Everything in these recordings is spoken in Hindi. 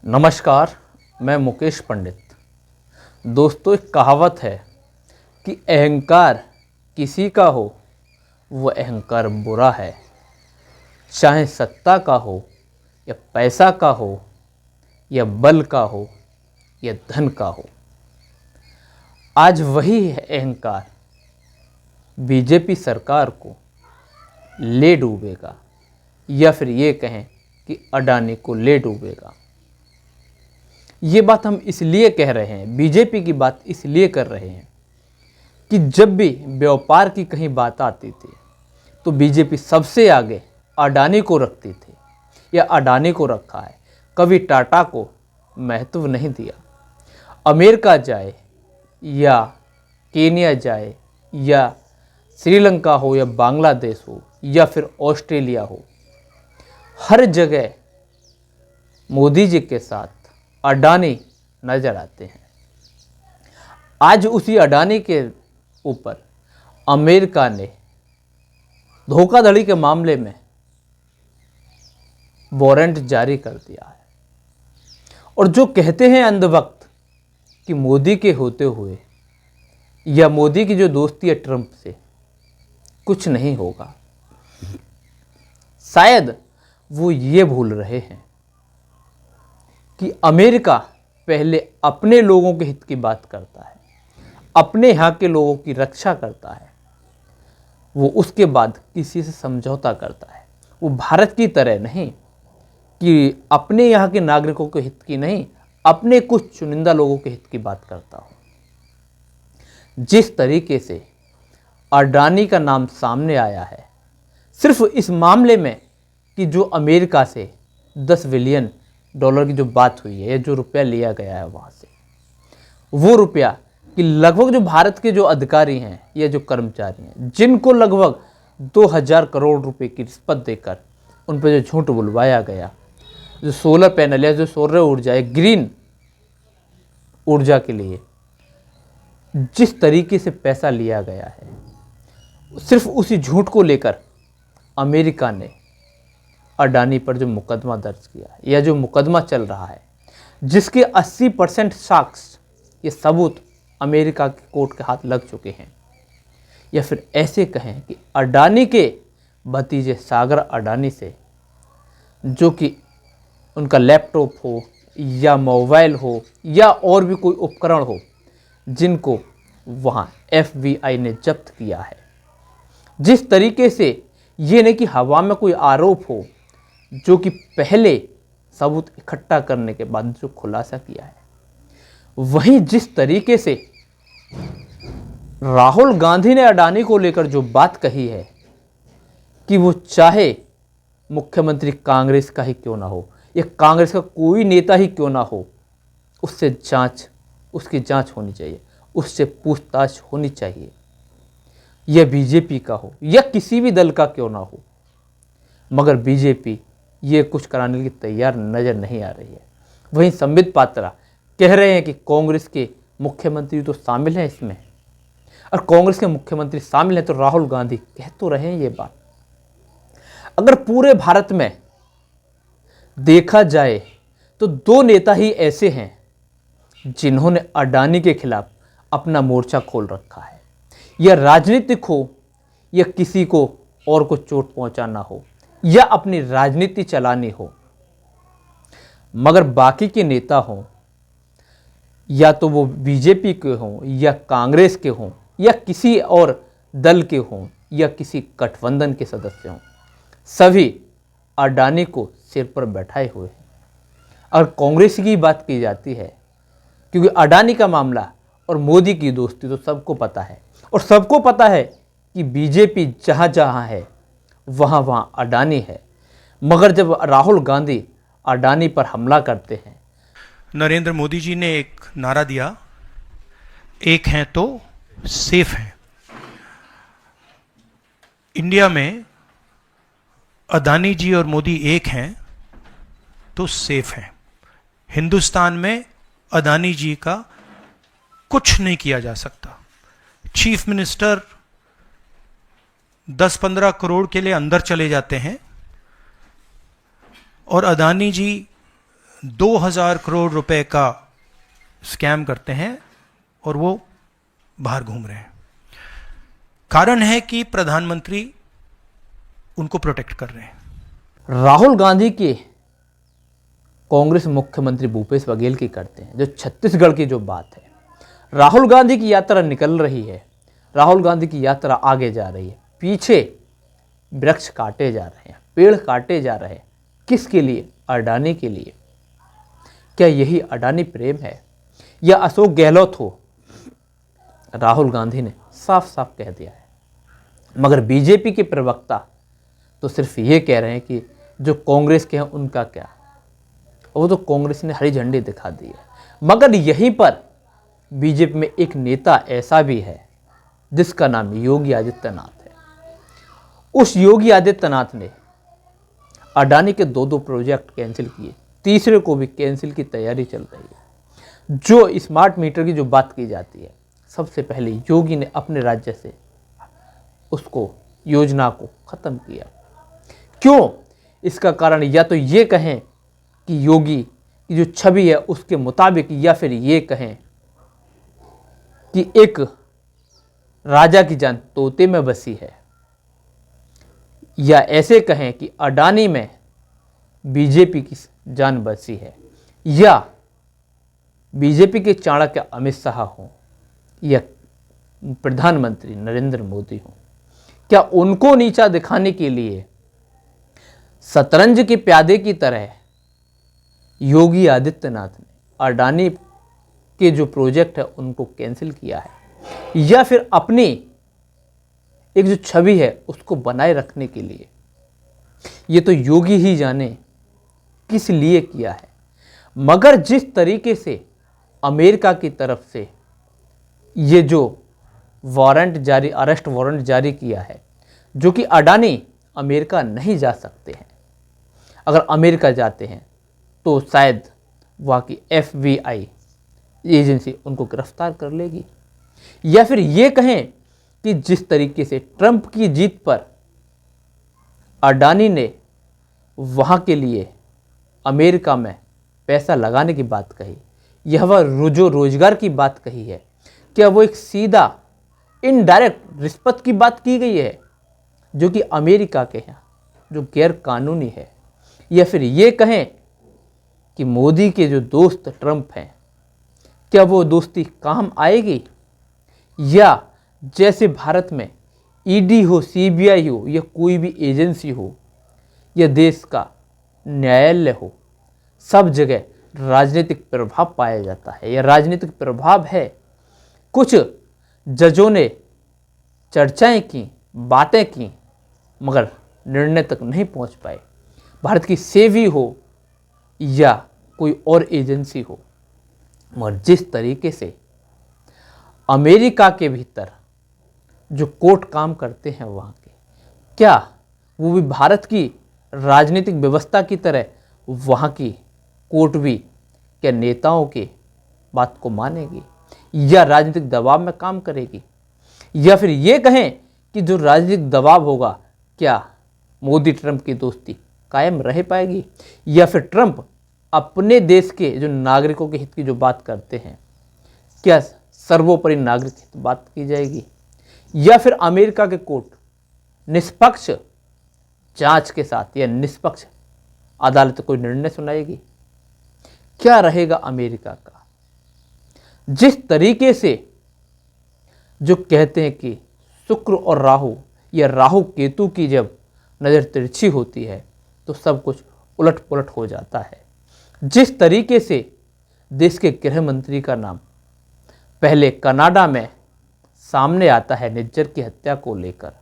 नमस्कार, मैं मुकेश पंडित। दोस्तों, एक कहावत है कि अहंकार किसी का हो वो अहंकार बुरा है, चाहे सत्ता का हो या पैसा का हो या बल का हो या धन का हो। आज वही है अहंकार बीजेपी सरकार को ले डूबेगा, या फिर ये कहें कि अडानी को ले डूबेगा। ये बात हम इसलिए कह रहे हैं, बीजेपी की बात इसलिए कर रहे हैं कि जब भी व्यापार की कहीं बात आती थी तो बीजेपी सबसे आगे अडानी को रखती थी या अडानी को रखा है। कभी टाटा को महत्व नहीं दिया। अमेरिका जाए या केन्या जाए या श्रीलंका हो या बांग्लादेश हो या फिर ऑस्ट्रेलिया हो, हर जगह मोदी जी के साथ अडानी नजर आते हैं। आज उसी अडानी के ऊपर अमेरिका ने धोखाधड़ी के मामले में वारंट जारी कर दिया है। और जो कहते हैं अंधभक्त कि मोदी के होते हुए या मोदी की जो दोस्ती है ट्रंप से, कुछ नहीं होगा, शायद वो ये भूल रहे हैं कि अमेरिका पहले अपने लोगों के हित की बात करता है, अपने यहाँ के लोगों की रक्षा करता है, वो उसके बाद किसी से समझौता करता है। वो भारत की तरह नहीं कि अपने यहाँ के नागरिकों के हित की नहीं, अपने कुछ चुनिंदा लोगों के हित की बात करता हो। जिस तरीके से अडानी का नाम सामने आया है सिर्फ इस मामले में कि जो अमेरिका से $10 बिलियन की जो बात हुई है या जो रुपया लिया गया है वहाँ से, वो रुपया कि लगभग जो भारत के जो अधिकारी हैं या जो कर्मचारी हैं जिनको लगभग 2000 करोड़ रुपए की रिश्वत देकर उन पर जो झूठ बुलवाया गया, जो सोलर पैनल या जो सौर ऊर्जा है, ग्रीन ऊर्जा के लिए जिस तरीके से पैसा लिया गया है, सिर्फ उसी झूठ को लेकर अमेरिका ने अडानी पर जो मुकदमा दर्ज किया है या जो मुकदमा चल रहा है, जिसके 80% साक्ष्य ये सबूत अमेरिका के कोर्ट के हाथ लग चुके हैं। या फिर ऐसे कहें कि अडानी के भतीजे सागर अडानी से, जो कि उनका लैपटॉप हो या मोबाइल हो या और भी कोई उपकरण हो जिनको वहाँ FBI ने जब्त किया है, जिस तरीके से ये नहीं कि हवा में कोई आरोप हो, जो कि पहले सबूत इकट्ठा करने के बाद जो खुलासा किया है, वहीं जिस तरीके से राहुल गांधी ने अडानी को लेकर जो बात कही है कि वो चाहे मुख्यमंत्री कांग्रेस का ही क्यों ना हो या कांग्रेस का कोई नेता ही क्यों ना हो, उसकी जांच होनी चाहिए, उससे पूछताछ होनी चाहिए। यह बीजेपी का हो या किसी भी दल का क्यों ना हो, मगर बीजेपी ये कुछ कराने के तैयार नज़र नहीं आ रही है। वहीं संबित पात्रा कह रहे हैं कि कांग्रेस के मुख्यमंत्री तो शामिल हैं इसमें, और कांग्रेस के मुख्यमंत्री शामिल हैं तो राहुल गांधी कह तो रहे हैं ये बात। अगर पूरे भारत में देखा जाए तो 2 नेता ही ऐसे हैं जिन्होंने अडानी के खिलाफ अपना मोर्चा खोल रखा है, या राजनीतिक हो या किसी को और को चोट पहुंचाना हो या अपनी राजनीति चलानी हो। मगर बाकी के नेता हों, या तो वो बीजेपी के हों या कांग्रेस के हों या किसी और दल के हों या किसी गठबंधन के सदस्य हों, सभी अडानी को सिर पर बैठाए हुए हैं। और कांग्रेस की बात की जाती है क्योंकि अडानी का मामला और मोदी की दोस्ती तो सबको पता है, और सबको पता है कि बीजेपी जहाँ जहाँ है वहाँ वहाँ अडानी है। मगर जब राहुल गांधी अडानी पर हमला करते हैं, नरेंद्र मोदी जी ने एक नारा दिया, एक हैं तो सेफ हैं। इंडिया में अडानी जी और मोदी एक हैं तो सेफ हैं। हिंदुस्तान में अडानी जी का कुछ नहीं किया जा सकता। चीफ मिनिस्टर 10-15 करोड़ के लिए अंदर चले जाते हैं और अडानी जी 2000 करोड़ रुपए का स्कैम करते हैं और वो बाहर घूम रहे हैं। कारण है कि प्रधानमंत्री उनको प्रोटेक्ट कर रहे हैं। राहुल गांधी के कांग्रेस मुख्यमंत्री भूपेश बघेल की करते हैं, जो छत्तीसगढ़ की जो बात है। राहुल गांधी की यात्रा निकल रही है, राहुल गांधी की यात्रा आगे जा रही है, पीछे वृक्ष काटे जा रहे हैं, पेड़ काटे जा रहे हैं। किसके लिए? अडानी के लिए। क्या यही अडानी प्रेम है या अशोक गहलोत हो? राहुल गांधी ने साफ साफ कह दिया है। मगर बीजेपी के प्रवक्ता तो सिर्फ ये कह रहे हैं कि जो कांग्रेस के हैं उनका क्या, वो तो कांग्रेस ने हरी झंडी दिखा दी है। मगर यहीं पर बीजेपी में एक नेता ऐसा भी है जिसका नाम योगी आदित्यनाथ है। उस योगी आदित्यनाथ ने अडानी के 2 प्रोजेक्ट कैंसिल किए, तीसरे को भी कैंसिल की तैयारी चल रही है। जो स्मार्ट मीटर की जो बात की जाती है, सबसे पहले योगी ने अपने राज्य से उसको योजना को खत्म किया। क्यों? इसका कारण या तो ये कहें कि योगी की जो छवि है उसके मुताबिक, या फिर ये कहें कि एक राजा की जान तोते में बसी है, या ऐसे कहें कि अडानी में बीजेपी की जान बसी है, या बीजेपी के चाणक्य अमित शाह हों या प्रधानमंत्री नरेंद्र मोदी हों। क्या उनको नीचा दिखाने के लिए शतरंज के प्यादे की तरह योगी आदित्यनाथ ने अडानी के जो प्रोजेक्ट है उनको कैंसिल किया है, या फिर अपनी एक जो छवि है उसको बनाए रखने के लिए? ये तो योगी ही जाने किस लिए किया है। मगर जिस तरीके से अमेरिका की तरफ से ये जो अरेस्ट वारंट जारी किया है, जो कि अडानी अमेरिका नहीं जा सकते हैं। अगर अमेरिका जाते हैं तो शायद वहाँ की FBI एजेंसी उनको गिरफ्तार कर लेगी। या फिर ये कहें कि जिस तरीके से ट्रंप की जीत पर अडानी ने वहाँ के लिए अमेरिका में पैसा लगाने की बात कही, यह वह जो रोजगार की बात कही है, क्या वो एक सीधा इनडायरेक्ट रिश्वत की बात की गई है जो कि अमेरिका के हैं, जो गैर कानूनी है? या फिर ये कहें कि मोदी के जो दोस्त ट्रंप हैं, क्या वो दोस्ती काम आएगी? या जैसे भारत में ED हो, CBI हो, या कोई भी एजेंसी हो, या देश का न्यायालय हो, सब जगह राजनीतिक प्रभाव पाया जाता है या राजनीतिक प्रभाव है। कुछ जजों ने चर्चाएं की, बातें की, मगर निर्णय तक नहीं पहुंच पाए। भारत की सेवी हो या कोई और एजेंसी हो, मगर जिस तरीके से अमेरिका के भीतर जो कोर्ट काम करते हैं वहाँ के, क्या वो भी भारत की राजनीतिक व्यवस्था की तरह वहाँ की कोर्ट भी क्या नेताओं के बात को मानेगी या राजनीतिक दबाव में काम करेगी? या फिर ये कहें कि जो राजनीतिक दबाव होगा, क्या मोदी ट्रंप की दोस्ती कायम रह पाएगी? या फिर ट्रंप अपने देश के जो नागरिकों के हित की जो बात करते हैं, क्या सर्वोपरि नागरिक हित बात की जाएगी? या फिर अमेरिका के कोर्ट निष्पक्ष जांच के साथ या निष्पक्ष अदालत कोई निर्णय सुनाएगी? क्या रहेगा अमेरिका का? जिस तरीके से जो कहते हैं कि शुक्र और राहु या राहु केतु की जब नज़र तिरछी होती है तो सब कुछ उलट पुलट हो जाता है। जिस तरीके से देश के गृह मंत्री का नाम पहले कनाडा में सामने आता है निज्जर की हत्या को लेकर,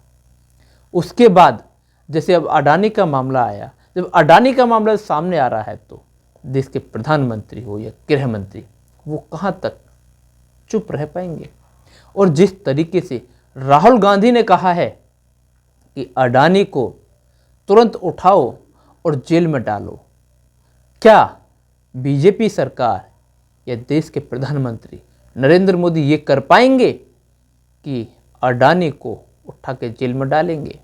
उसके बाद जैसे अब अडानी का मामला आया, जब अडानी का मामला सामने आ रहा है तो देश के प्रधानमंत्री हो या गृह मंत्री, वो कहाँ तक चुप रह पाएंगे? और जिस तरीके से राहुल गांधी ने कहा है कि अडानी को तुरंत उठाओ और जेल में डालो, क्या बीजेपी सरकार या देश के प्रधानमंत्री नरेंद्र मोदी ये कर पाएंगे कि अडानी को उठा के जेल में डालेंगे?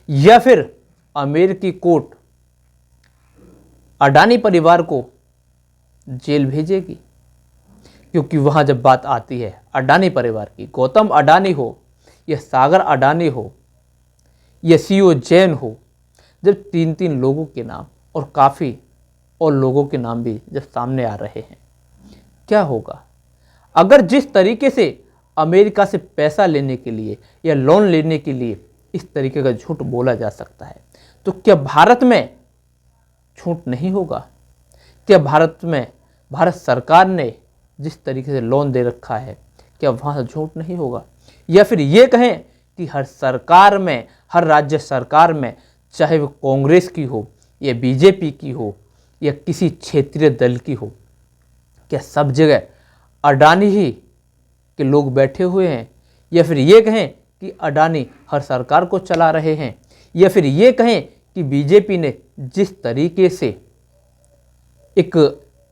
या फिर अमेरिकी कोर्ट अडानी परिवार को जेल भेजेगी, क्योंकि वहाँ जब बात आती है अडानी परिवार की, गौतम अडानी हो या सागर अडानी हो या सीईओ जैन हो, जब तीन तीन लोगों के नाम और काफ़ी और लोगों के नाम भी जब सामने आ रहे हैं, क्या होगा? अगर जिस तरीके से अमेरिका से पैसा लेने के लिए या लोन लेने के लिए इस तरीके का झूठ बोला जा सकता है, तो क्या भारत में झूठ नहीं होगा? क्या भारत सरकार ने जिस तरीके से लोन दे रखा है, क्या वहाँ झूठ नहीं होगा? या फिर ये कहें कि हर सरकार में, हर राज्य सरकार में, चाहे वो कांग्रेस की हो या बीजेपी की हो या किसी क्षेत्रीय दल की हो, क्या सब जगह अडानी ही के लोग बैठे हुए हैं? या फिर ये कहें कि अडानी हर सरकार को चला रहे हैं? या फिर ये कहें कि बीजेपी ने जिस तरीके से एक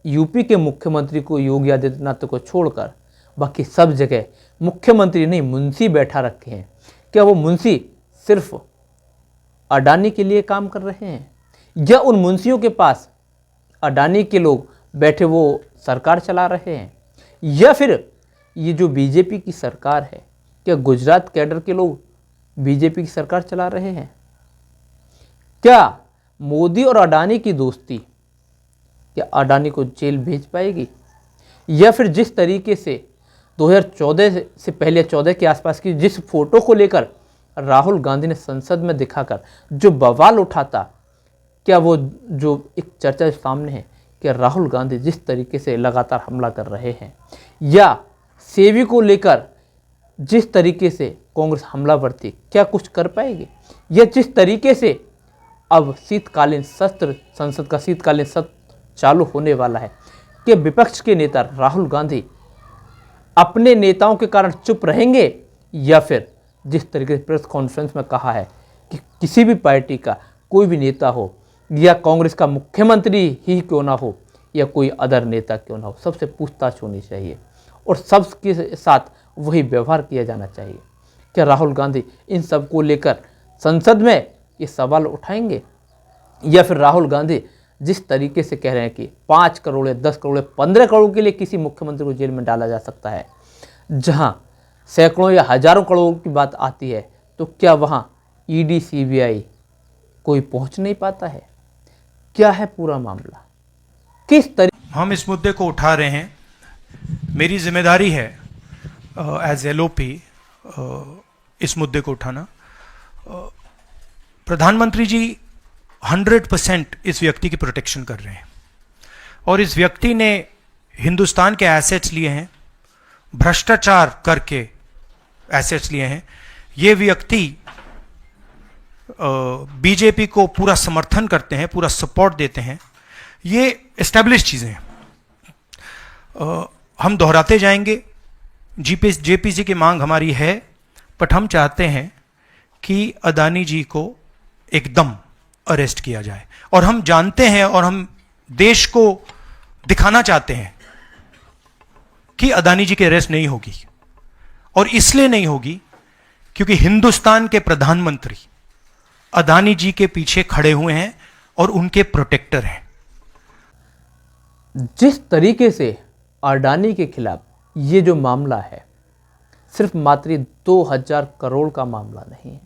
यूपी के मुख्यमंत्री को, योगी आदित्यनाथ को छोड़कर बाकी सब जगह मुख्यमंत्री नहीं मुंशी बैठा रखे हैं, क्या वो मुंशी सिर्फ अडानी के लिए काम कर रहे हैं, या उन मुंशियों के पास अडानी के लोग बैठे वो सरकार चला रहे हैं? या फिर ये जो बीजेपी की सरकार है, क्या गुजरात कैडर के लोग बीजेपी की सरकार चला रहे हैं? क्या मोदी और अडानी की दोस्ती क्या अडानी को जेल भेज पाएगी? या फिर जिस तरीके से 2014 से पहले 14 के आसपास की जिस फोटो को लेकर राहुल गांधी ने संसद में दिखाकर जो बवाल उठाता, क्या वो जो एक चर्चा सामने है, क्या राहुल गांधी जिस तरीके से लगातार हमला कर रहे हैं, या सेवी को लेकर जिस तरीके से कांग्रेस हमला बढ़ती, क्या कुछ कर पाएगी? या जिस तरीके से अब शीतकालीन सत्र, संसद का शीतकालीन सत्र चालू होने वाला है, कि विपक्ष के नेता राहुल गांधी अपने नेताओं के कारण चुप रहेंगे, या फिर जिस तरीके से प्रेस कॉन्फ्रेंस में कहा है कि किसी भी पार्टी का कोई भी नेता हो या कांग्रेस का मुख्यमंत्री ही क्यों ना हो या कोई अदर नेता क्यों ना हो, सबसे पूछताछ होनी चाहिए और सबके साथ वही व्यवहार किया जाना चाहिए। क्या राहुल गांधी इन सब को लेकर संसद में ये सवाल उठाएंगे? या फिर राहुल गांधी जिस तरीके से कह रहे हैं कि 5 करोड़ या 10 करोड़ या 15 करोड़ के लिए किसी मुख्यमंत्री को जेल में डाला जा सकता है, जहां सैकड़ों या हजारों करोड़ की बात आती है, तो क्या वहां ईडी सीबीआई कोई पहुंच नहीं पाता है? क्या है पूरा मामला? किस तरीके हम इस मुद्दे को उठा रहे हैं, मेरी जिम्मेदारी है एज एलओपी इस मुद्दे को उठाना। प्रधानमंत्री जी 100% इस व्यक्ति की प्रोटेक्शन कर रहे हैं और इस व्यक्ति ने हिंदुस्तान के एसेट्स लिए हैं, भ्रष्टाचार करके एसेट्स लिए हैं। ये व्यक्ति बीजेपी को पूरा समर्थन करते हैं, पूरा सपोर्ट देते हैं। ये एस्टैब्लिश चीज़ें हैं, हम दोहराते जाएंगे। जेपीसी की मांग हमारी है, बट हम चाहते हैं कि अदानी जी को एकदम अरेस्ट किया जाए। और हम जानते हैं और हम देश को दिखाना चाहते हैं कि अदानी जी की अरेस्ट नहीं होगी, और इसलिए नहीं होगी क्योंकि हिंदुस्तान के प्रधानमंत्री अदानी जी के पीछे खड़े हुए हैं और उनके प्रोटेक्टर हैं। जिस तरीके से अडानी के खिलाफ ये जो मामला है, सिर्फ मात्र 2000 करोड़ का मामला नहीं है,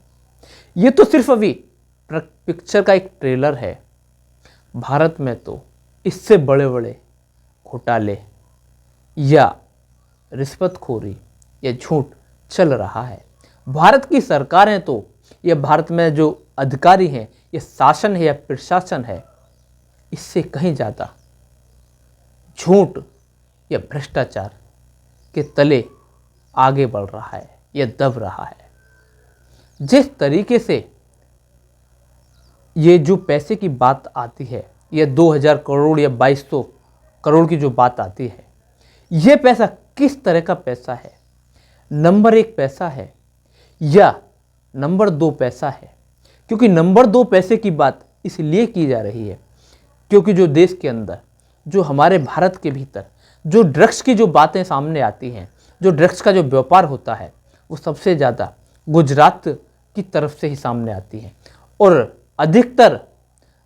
ये तो सिर्फ अभी पिक्चर का एक ट्रेलर है। भारत में तो इससे बड़े बड़े घोटाले या रिश्वतखोरी या झूठ चल रहा है। भारत की सरकारें तो, या भारत में जो अधिकारी हैं, ये शासन है या प्रशासन है, इससे कहीं ज़्यादा झूठ या भ्रष्टाचार के तले आगे बढ़ रहा है या दब रहा है। जिस तरीके से ये जो पैसे की बात आती है, ये 2000 करोड़ या 2200 करोड़ की जो बात आती है, ये पैसा किस तरह का पैसा है? नंबर 1 पैसा है या नंबर 2 पैसा है? क्योंकि नंबर 2 पैसे की बात इसलिए की जा रही है क्योंकि जो देश के अंदर, जो हमारे भारत के भीतर जो ड्रग्स की जो बातें सामने आती हैं, जो ड्रग्स का जो व्यापार होता है, वो सबसे ज़्यादा गुजरात की तरफ से ही सामने आती है। और अधिकतर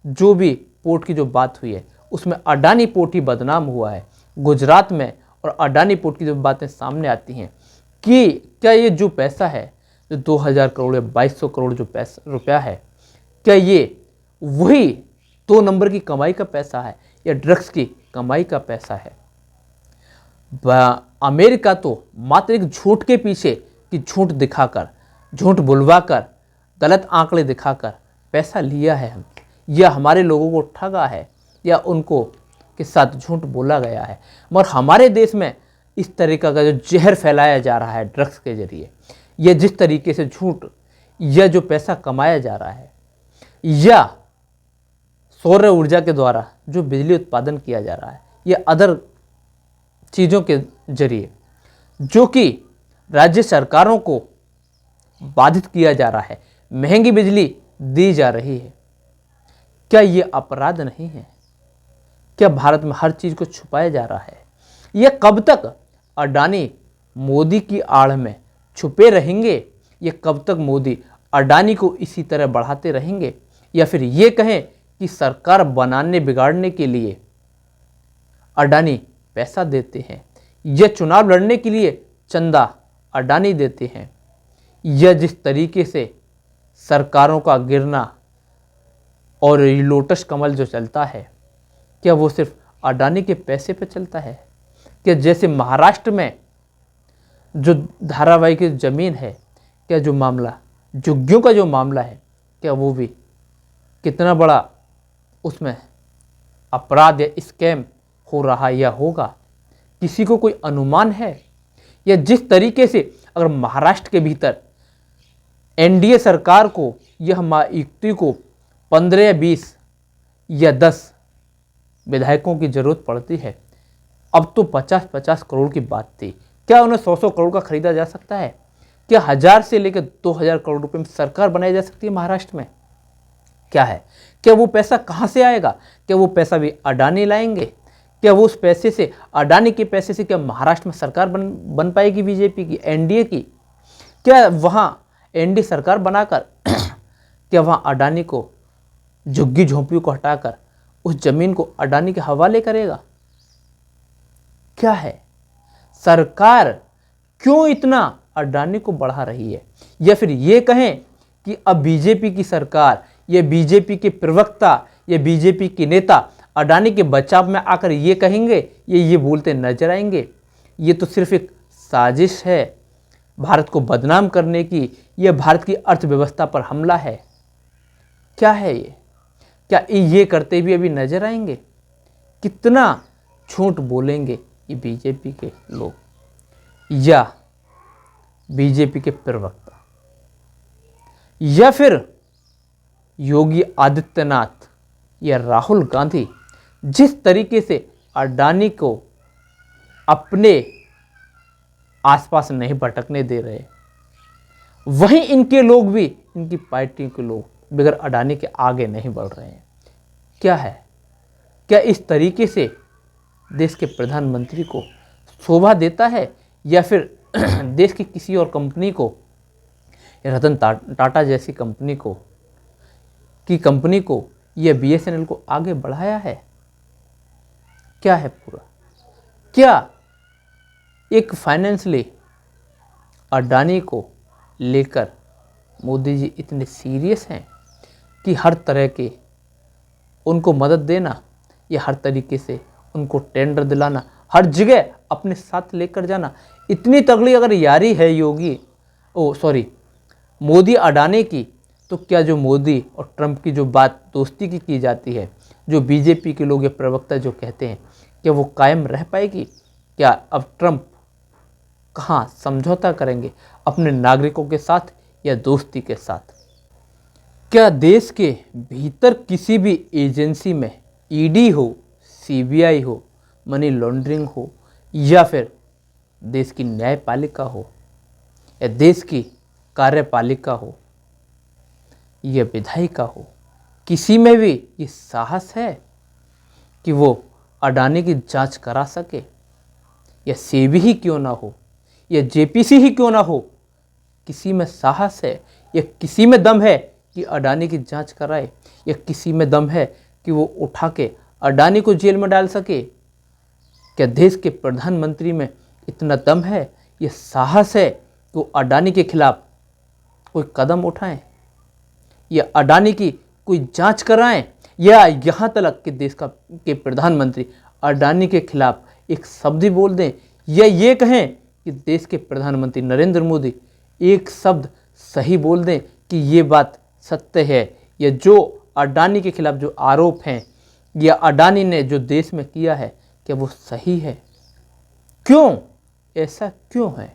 जो भी पोर्ट की जो बात हुई है, उसमें अडानी पोर्ट ही बदनाम हुआ है गुजरात में। और अडानी पोर्ट की जब बातें सामने आती हैं कि क्या ये जो पैसा है, जो 2000 करोड़ या 2200 करोड़ जो पैसा रुपया है, क्या ये वही 2 नंबर की कमाई का पैसा है या ड्रग्स की कमाई का पैसा है? अमेरिका तो मात्र एक झूठ के पीछे कि झूठ दिखाकर, झूठ बुलवाकर, गलत आंकड़े दिखाकर पैसा लिया है हम, या हमारे लोगों को ठगा है, या उनको के साथ झूठ बोला गया है। मगर हमारे देश में इस तरीका का जो जहर फैलाया जा रहा है ड्रग्स के जरिए, या जिस तरीके से झूठ या जो पैसा कमाया जा रहा है, या सौर ऊर्जा के द्वारा जो बिजली उत्पादन किया जा रहा है, या अदर चीज़ों के जरिए जो कि राज्य सरकारों को बाधित किया जा रहा है, महंगी बिजली दी जा रही है, क्या ये अपराध नहीं है? क्या भारत में हर चीज़ को छुपाया जा रहा है? ये कब तक अडानी मोदी की आड़ में छुपे रहेंगे? ये कब तक मोदी अडानी को इसी तरह बढ़ाते रहेंगे? या फिर ये कहें कि सरकार बनाने बिगाड़ने के लिए अडानी पैसा देते हैं, या चुनाव लड़ने के लिए चंदा अडानी देते हैं, या जिस तरीके से सरकारों का गिरना और लोटस कमल जो चलता है, क्या वो सिर्फ अडानी के पैसे पे चलता है? क्या जैसे महाराष्ट्र में जो धारावाहिक ज़मीन है, क्या जो मामला झुग्गियों का जो मामला है, क्या वो भी कितना बड़ा उसमें अपराध या स्कैम हो रहा या होगा? किसी को कोई अनुमान है? या जिस तरीके से अगर महाराष्ट्र के भीतर एनडीए सरकार को यह महायुति को 15 या 20 या 10 विधायकों की जरूरत पड़ती है, अब तो 50-50 करोड़ की बात थी, क्या उन्हें 100-100 करोड़ का खरीदा जा सकता है? क्या 1000 से लेकर 2000 करोड़ रुपए में सरकार बनाई जा सकती है महाराष्ट्र में? क्या है? क्या वो पैसा कहाँ से आएगा? क्या वो पैसा भी अडानी लाएंगे? क्या वो उस पैसे से, अडानी के पैसे से क्या महाराष्ट्र में सरकार बन पाएगी बीजेपी की, एनडीए की? क्या वहाँ एनडीए सरकार बनाकर क्या वहाँ अडानी को, झुग्गी झोंपड़ियों को हटाकर उस जमीन को अडानी के हवाले करेगा? क्या है? सरकार क्यों इतना अडानी को बढ़ा रही है? या फिर ये कहें कि अब बीजेपी की सरकार या बीजेपी के प्रवक्ता या बीजेपी के नेता अडानी के बचाव में आकर ये कहेंगे, ये बोलते नजर आएंगे, ये तो सिर्फ एक साजिश है भारत को बदनाम करने की, यह भारत की अर्थव्यवस्था पर हमला है? क्या है ये? क्या ये करते भी अभी नजर आएंगे? कितना झूठ बोलेंगे ये बीजेपी के लोग या बीजेपी के प्रवक्ता, या फिर योगी आदित्यनाथ या राहुल गांधी जिस तरीके से अडानी को अपने आसपास नहीं भटकने दे रहे, वहीं इनके लोग भी, इनकी पार्टी के लोग बगैर अडानी के आगे नहीं बढ़ रहे हैं। क्या है? क्या इस तरीके से देश के प्रधानमंत्री को शोभा देता है, या फिर देश की किसी और कंपनी को, रतन टाटा जैसी कंपनी को या बीएसएनएल को आगे बढ़ाया है? क्या है पूरा? क्या एक फाइनेंशियली अडानी को लेकर मोदी जी इतने सीरियस हैं कि हर तरह के उनको मदद देना या हर तरीके से उनको टेंडर दिलाना, हर जगह अपने साथ लेकर जाना? इतनी तगड़ी अगर यारी है मोदी अडानी की, तो क्या जो मोदी और ट्रंप की जो बात दोस्ती की जाती है, जो बीजेपी के लोग या प्रवक्ता जो कहते हैं, क्या वो कायम रह पाएगी? क्या अब ट्रंप कहाँ समझौता करेंगे अपने नागरिकों के साथ या दोस्ती के साथ? क्या देश के भीतर किसी भी एजेंसी में ईडी हो, सीबीआई हो, मनी लॉन्ड्रिंग हो, या फिर देश की न्यायपालिका हो, या देश की कार्यपालिका हो, या विधायिका हो, किसी में भी ये साहस है कि वो अडानी की जांच करा सके? या सेबी ही क्यों ना हो, या जेपीसी ही क्यों ना हो, किसी में साहस है या किसी में दम है कि अडानी की जांच कराए, या किसी में दम है कि वो उठा के अडानी को जेल में डाल सके? क्या देश के प्रधानमंत्री में इतना दम है, ये साहस है कि वो अडानी के खिलाफ कोई कदम उठाएं या अडानी की कोई जांच कराएं, या यहाँ तक कि देश के प्रधानमंत्री अडानी के खिलाफ एक शब्द ही बोल दें, या ये कहें कि देश के प्रधानमंत्री नरेंद्र मोदी एक शब्द सही बोल दें कि ये बात सत्य है, या जो अडानी के खिलाफ जो आरोप हैं या अडानी ने जो देश में किया है क्या वो सही है? क्यों ऐसा क्यों है?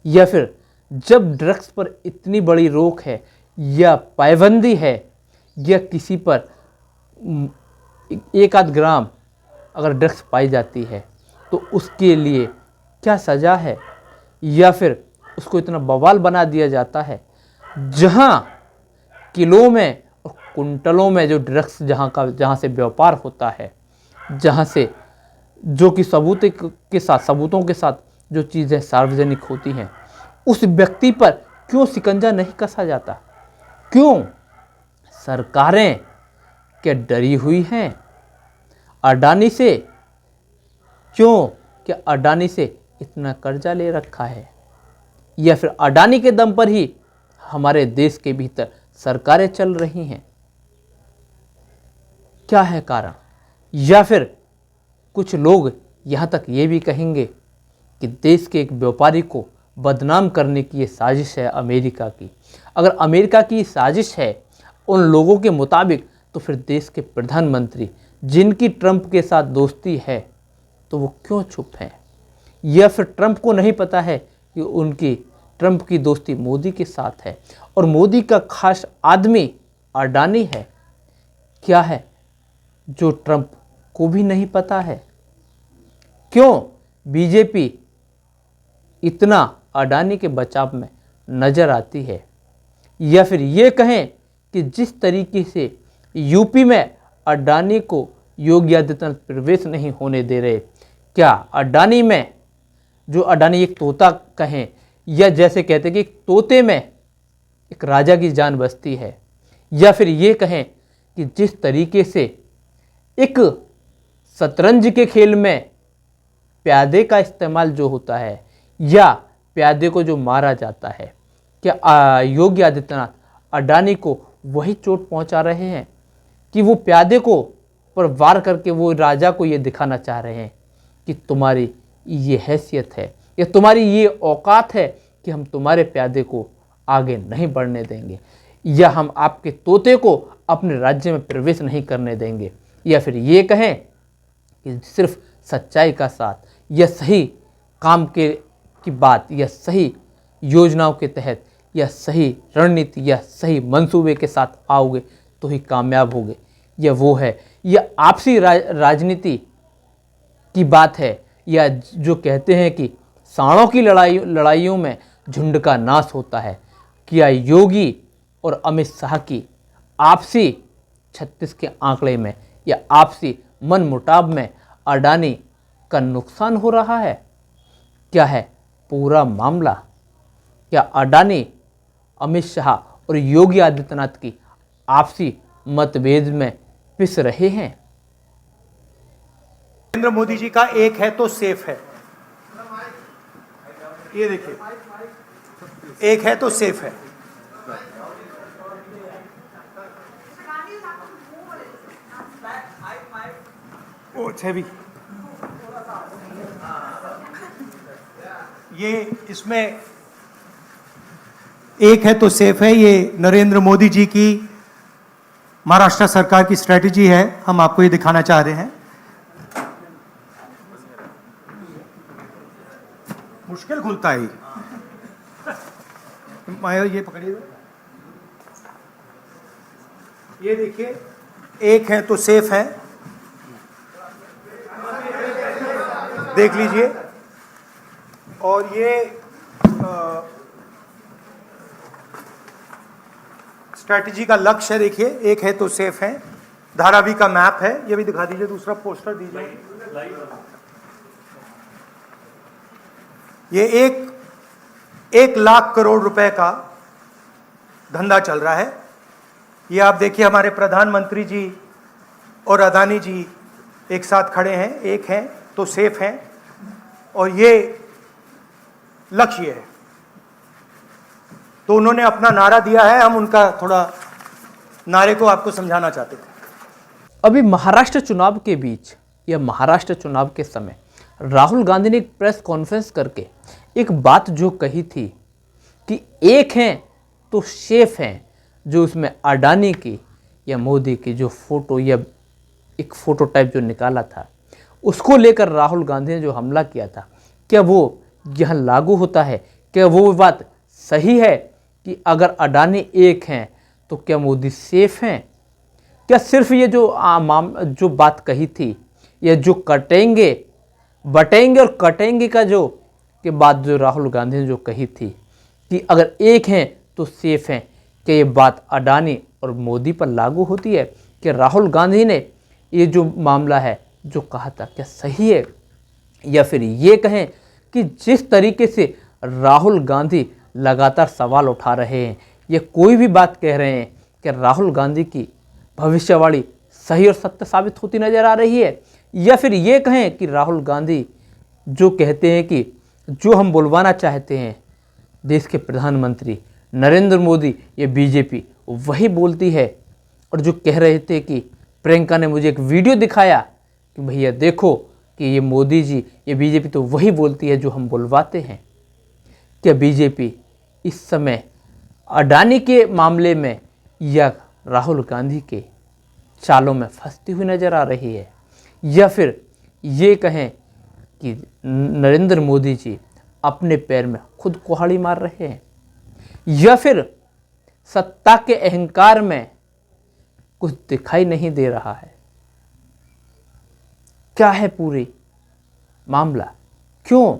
या फिर जब ड्रग्स पर इतनी बड़ी रोक है या पाबंदी है, या किसी पर एक आध ग्राम अगर ड्रग्स पाई जाती है तो उसके लिए क्या सज़ा है, या फिर उसको इतना बवाल बना दिया जाता है जहां किलो में और कुंटलों में जो ड्रग्स जहां से व्यापार होता है, जहां से जो कि सबूतों के साथ जो चीज़ें सार्वजनिक होती हैं, उस व्यक्ति पर क्यों शिकंजा नहीं कसा जाता? क्यों सरकारें क्या डरी हुई हैं अडानी से? क्यों क्या अडानी से इतना कर्जा ले रखा है, या फिर अडानी के दम पर ही हमारे देश के भीतर सरकारें चल रही हैं? क्या है कारण? या फिर कुछ लोग यहाँ तक ये भी कहेंगे कि देश के एक व्यापारी को बदनाम करने की ये साजिश है अमेरिका की। अगर अमेरिका की साजिश है उन लोगों के मुताबिक, तो फिर देश के प्रधानमंत्री जिनकी ट्रंप के साथ दोस्ती है तो वो क्यों चुप हैं? या फिर ट्रंप को नहीं पता है कि उनकी ट्रंप की दोस्ती मोदी के साथ है और मोदी का खास आदमी अडानी है? क्या है जो ट्रंप को भी नहीं पता है? क्यों बीजेपी इतना अडानी के बचाव में नजर आती है? या फिर ये कहें कि जिस तरीके से यूपी में अडानी को योगी आदित्यनाथ प्रवेश नहीं होने दे रहे, क्या अडानी में जो अडानी एक तोता कहें, या जैसे कहते कि एक तोते में एक राजा की जान बसती है, या फिर ये कहें कि जिस तरीके से एक शतरंज के खेल में प्यादे का इस्तेमाल जो होता है या प्यादे को जो मारा जाता है, क्या योगी आदित्यनाथ अडानी को वही चोट पहुंचा रहे हैं कि वो प्यादे को पर वार करके वो राजा को ये दिखाना चाह रहे हैं कि तुम्हारी ये हैसियत है या तुम्हारी ये औकात है कि हम तुम्हारे प्यादे को आगे नहीं बढ़ने देंगे, या हम आपके तोते को अपने राज्य में प्रवेश नहीं करने देंगे? या फिर ये कहें कि सिर्फ सच्चाई का साथ या सही काम की बात या सही योजनाओं के तहत या सही रणनीति या सही मंसूबे के साथ आओगे तो ही कामयाब होगे, या वो है या आपसी राजनीति की बात है, या जो कहते हैं कि सांडों की लड़ाइयों में झुंड का नाश होता है? क्या योगी और अमित शाह की आपसी 36 के आंकड़े में या आपसी मन मुटाव में अडानी का नुकसान हो रहा है? क्या है पूरा मामला? क्या अडानी अमित शाह और योगी आदित्यनाथ की आपसी मतभेद में पिस रहे हैं? नरेंद्र मोदी जी का एक है तो सेफ है, ये देखिए, एक है तो सेफ है। ओ भी ये इसमें एक है तो सेफ है, ये नरेंद्र मोदी जी की महाराष्ट्र सरकार की स्ट्रेटजी है। हम आपको ये दिखाना चाह रहे हैं। मुश्किल खुलता है ये पकड़िए, ये देखिए, एक है तो सेफ है, देख लीजिए। और ये स्ट्रैटेजी का लक्ष्य है, देखिए, एक है तो सेफ है। धारावी का मैप है, ये भी दिखा दीजिए, दूसरा पोस्टर दीजिए। ये 1 लाख करोड़ रुपए का धंधा चल रहा है। ये आप देखिए, हमारे प्रधानमंत्री जी और अदानी जी एक साथ खड़े हैं, एक हैं तो सेफ हैं, और ये लक्ष्य है। तो उन्होंने अपना नारा दिया है, हम उनका थोड़ा नारे को आपको समझाना चाहते थे। अभी महाराष्ट्र चुनाव के बीच या महाराष्ट्र चुनाव के समय राहुल गांधी ने एक प्रेस कॉन्फ्रेंस करके एक बात जो कही थी कि एक हैं तो सेफ हैं, जो उसमें अडानी की या मोदी की जो फोटो या एक फोटो टाइप जो निकाला था, उसको लेकर राहुल गांधी ने जो हमला किया था, क्या वो यहाँ लागू होता है? क्या वो बात सही है कि अगर अडानी एक हैं तो क्या मोदी सेफ हैं? क्या सिर्फ ये जो बात कही थी, या जो कटेंगे बटेंगे और कटेंगे का जो के बाद जो राहुल गांधी ने जो कही थी कि अगर एक हैं तो सेफ हैं, क्या ये बात अडानी और मोदी पर लागू होती है? कि राहुल गांधी ने ये जो मामला है जो कहा था, क्या सही है? या फिर ये कहें कि जिस तरीके से राहुल गांधी लगातार सवाल उठा रहे हैं या कोई भी बात कह रहे हैं कि राहुल गांधी की भविष्यवाणी सही और सत्य साबित होती नजर आ रही है? या फिर ये कहें कि राहुल गांधी जो कहते हैं कि जो हम बुलवाना चाहते हैं देश के प्रधानमंत्री नरेंद्र मोदी या बीजेपी वही बोलती है, और जो कह रहे थे कि प्रियंका ने मुझे एक वीडियो दिखाया कि भैया देखो कि ये मोदी जी ये बीजेपी तो वही बोलती है जो हम बुलवाते हैं। क्या बीजेपी इस समय अडानी के मामले में या राहुल गांधी के चालों में फंसती हुई नजर आ रही है? या फिर ये कहें कि नरेंद्र मोदी जी अपने पैर में खुद कुल्हाड़ी मार रहे हैं? या फिर सत्ता के अहंकार में कुछ दिखाई नहीं दे रहा है? क्या है पूरी मामला? क्यों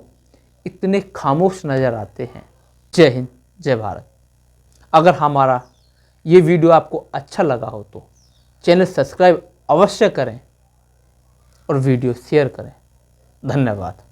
इतने खामोश नजर आते हैं? जय हिंद, जय भारत। अगर हमारा ये वीडियो आपको अच्छा लगा हो तो चैनल सब्सक्राइब अवश्य करें और वीडियो शेयर करें। धन्यवाद।